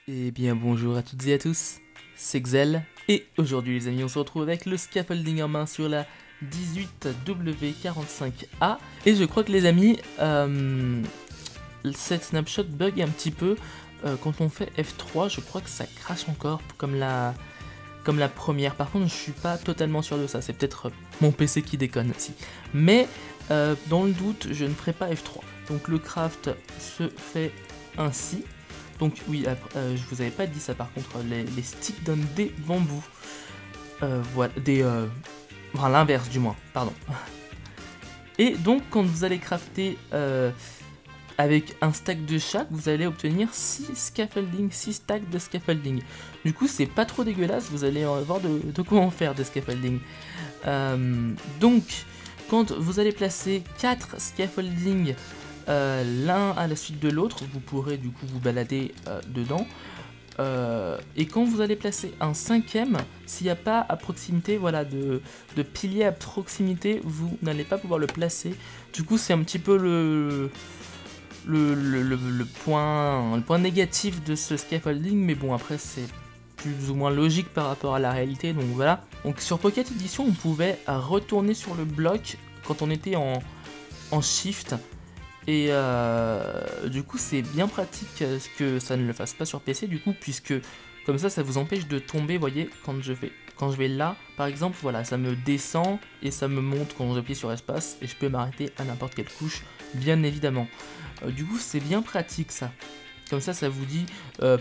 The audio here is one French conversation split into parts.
Eh bien bonjour à toutes et à tous, c'est Xel, et aujourd'hui les amis on se retrouve avec le scaffolding en main sur la 18W45A, et je crois que les amis, cette snapshot bug un petit peu, quand on fait F3 je crois que ça crache encore comme la première. Par contre je suis pas totalement sûr de ça, c'est peut-être mon PC qui déconne aussi, mais dans le doute je ne ferai pas F3, donc le craft se fait ainsi. Donc oui, je vous avais pas dit ça par contre, les sticks donnent des bambous. Voilà, enfin l'inverse du moins, pardon. Et donc quand vous allez crafter avec un stack de chaque, vous allez obtenir 6 scaffolding, 6 stacks de scaffolding. Du coup c'est pas trop dégueulasse, vous allez voir de comment faire des scaffolding. Donc quand vous allez placer 4 scaffolding l'un à la suite de l'autre, vous pourrez du coup vous balader dedans. Et quand vous allez placer un cinquième, s'il n'y a pas à proximité, voilà, de pilier à proximité, vous n'allez pas pouvoir le placer. Du coup, c'est un petit peu le point négatif de ce scaffolding, mais bon, après, c'est plus ou moins logique par rapport à la réalité, donc voilà. Donc sur Pocket Edition, on pouvait retourner sur le bloc quand on était en shift. Et du coup c'est bien pratique que ça ne le fasse pas sur PC du coup, puisque comme ça vous empêche de tomber. Vous voyez, quand je vais là par exemple, voilà, ça me descend et ça me monte quand j'appuie sur espace, et je peux m'arrêter à n'importe quelle couche bien évidemment. Du coup c'est bien pratique ça. Comme ça vous dit,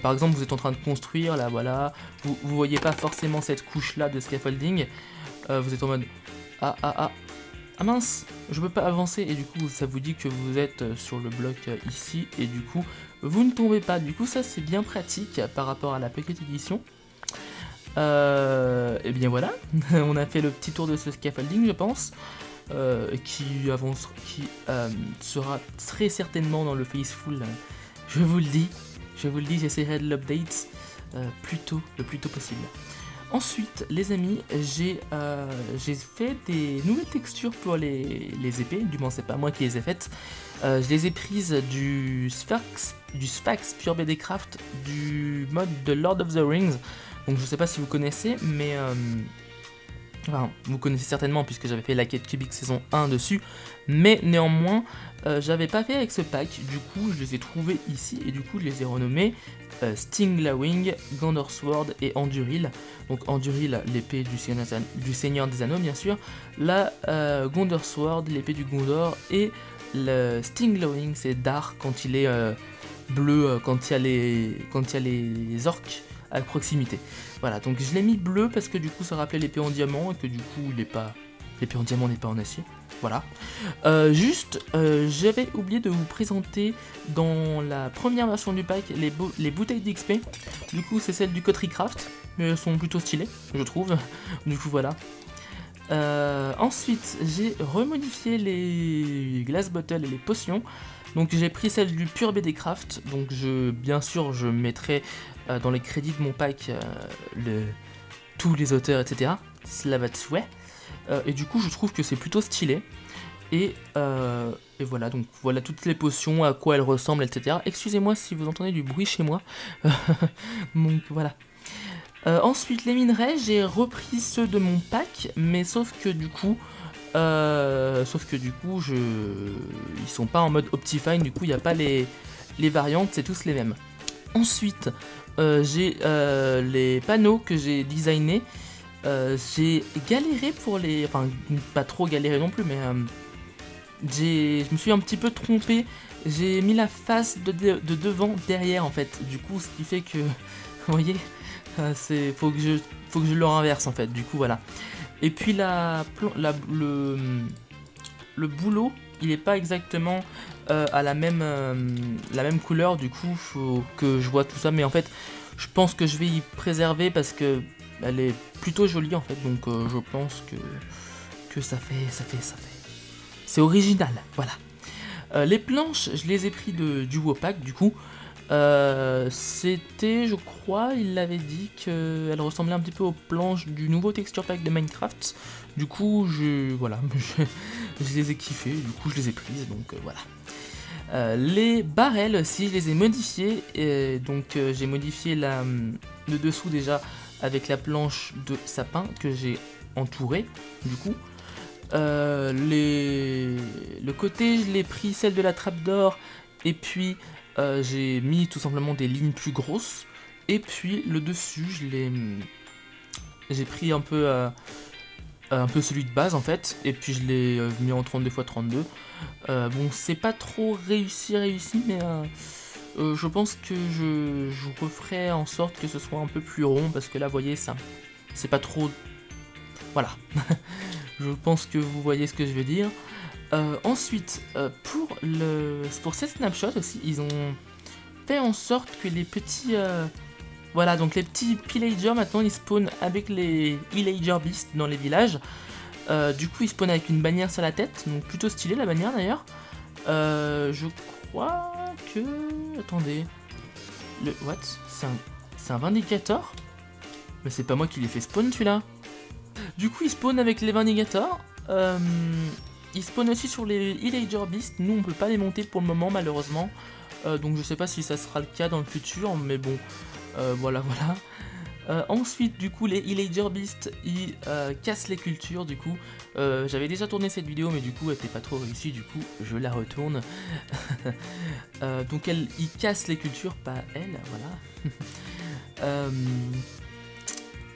par exemple vous êtes en train de construire là, voilà, vous voyez pas forcément cette couche là de scaffolding, vous êtes en mode ah mince, je peux pas avancer, et du coup ça vous dit que vous êtes sur le bloc ici, et du coup vous ne tombez pas. Du coup ça c'est bien pratique par rapport à la Pocket Edition. Et bien voilà, on a fait le petit tour de ce scaffolding je pense, qui sera très certainement dans le Faithful, je vous le dis, j'essaierai de l'update le plus tôt possible. Ensuite, les amis, j'ai fait des nouvelles textures pour les épées, du moins c'est pas moi qui les ai faites. Je les ai prises du Sphax Pure BD Craft, du mode de Lord of the Rings. Donc je sais pas si vous connaissez, mais enfin, vous connaissez certainement puisque j'avais fait la quête cubique saison 1 dessus, mais néanmoins j'avais pas fait avec ce pack. Du coup je les ai trouvés ici, et du coup je les ai renommés Stinglawing, Gondor Sword et Anduril. Donc Anduril, l'épée du Seigneur des Anneaux bien sûr, la Gondor Sword, l'épée du Gondor, et le Stinglawing c'est Dar quand il est bleu, quand il y a les orques à proximité. Voilà, donc je l'ai mis bleu parce que du coup ça rappelait l'épée en diamant, et que du coup l'épée en diamant n'est pas en acier. Voilà. J'avais oublié de vous présenter dans la première version du pack les bouteilles d'XP. Du coup c'est celles du Coterie Craft, mais elles sont plutôt stylées je trouve. Du coup voilà. Ensuite j'ai remodifié les glass bottles et les potions. Donc j'ai pris celle du Pure BD Craft, donc bien sûr je mettrai dans les crédits de mon pack tous les auteurs, etc. Cela va de souhait. Et du coup je trouve que c'est plutôt stylé. Et voilà, donc voilà toutes les potions, à quoi elles ressemblent, etc. Excusez-moi si vous entendez du bruit chez moi. Donc voilà. Ensuite les minerais, j'ai repris ceux de mon pack, mais sauf que du coup ils sont pas en mode Optifine, du coup il n'y a pas les variantes, c'est tous les mêmes. Ensuite j'ai les panneaux que j'ai designés. J'ai galéré pour les... Enfin, pas trop galéré non plus, mais je me suis un petit peu trompé. J'ai mis la face de devant derrière en fait. Du coup, ce qui fait que... Vous voyez, faut que je le renverse en fait. Du coup, voilà. Et puis le boulot, il est pas exactement à la même couleur. Du coup, faut que je vois tout ça. Mais en fait, je pense que je vais y préserver parce que elle est plutôt jolie en fait. Donc je pense que ça fait. C'est original, voilà. Les planches, je les ai pris du Wopack du coup. C'était, je crois, il l'avait dit qu'elle ressemblait un petit peu aux planches du nouveau texture pack de Minecraft. Du coup, voilà, je les ai kiffées, du coup je les ai prises, donc voilà. Les barrels aussi, je les ai modifiés. Donc j'ai modifié le dessous déjà avec la planche de sapin que j'ai entouré du coup. Le côté, je l'ai pris celle de la trappe d'or et puis j'ai mis tout simplement des lignes plus grosses. Et puis le dessus, j'ai pris un peu celui de base en fait, et puis je l'ai mis en 32×32. Bon, c'est pas trop réussi, mais je pense que je referai en sorte que ce soit un peu plus rond, parce que là, vous voyez, ça, c'est pas trop... Voilà. Je pense que vous voyez ce que je veux dire. Ensuite, pour cette snapshot aussi, ils ont fait en sorte que les petits... Voilà, donc les petits pillagers maintenant ils spawnent avec les villager beasts dans les villages. Du coup ils spawnent avec une bannière sur la tête, donc plutôt stylé la bannière d'ailleurs. Je crois que... Attendez. What? C'est un vindicator? Mais c'est pas moi qui l'ai fait spawn celui-là. Du coup ils spawnent avec les vindigators. Ils spawnent aussi sur les villager beasts. Nous on peut pas les monter pour le moment malheureusement. Donc je sais pas si ça sera le cas dans le futur, mais bon... voilà. Ensuite, du coup, les villager beasts, ils cassent les cultures, du coup. J'avais déjà tourné cette vidéo, mais du coup, elle était pas trop réussie, du coup, je la retourne. Donc, ils cassent les cultures, pas elle, voilà.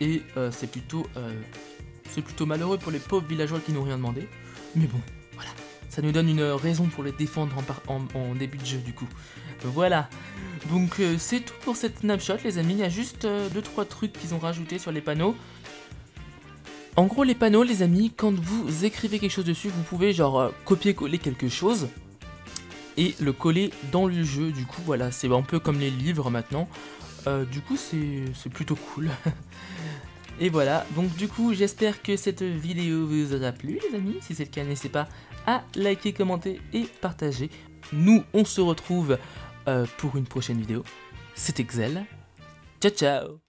Et c'est plutôt malheureux pour les pauvres villageois qui n'ont rien demandé. Mais bon, voilà. Ça nous donne une raison pour les défendre en début de jeu, du coup. Voilà. Donc c'est tout pour cette snapshot les amis, il y a juste 2-3 trucs qu'ils ont rajouté sur les panneaux. En gros les panneaux les amis, quand vous écrivez quelque chose dessus, vous pouvez genre copier-coller quelque chose et le coller dans le jeu, du coup voilà, c'est un peu comme les livres maintenant. Du coup c'est plutôt cool. Et voilà, donc du coup j'espère que cette vidéo vous aura plu les amis, si c'est le cas n'hésitez pas à liker, commenter et partager. Nous on se retrouve pour une prochaine vidéo. C'était Xel. Ciao ciao.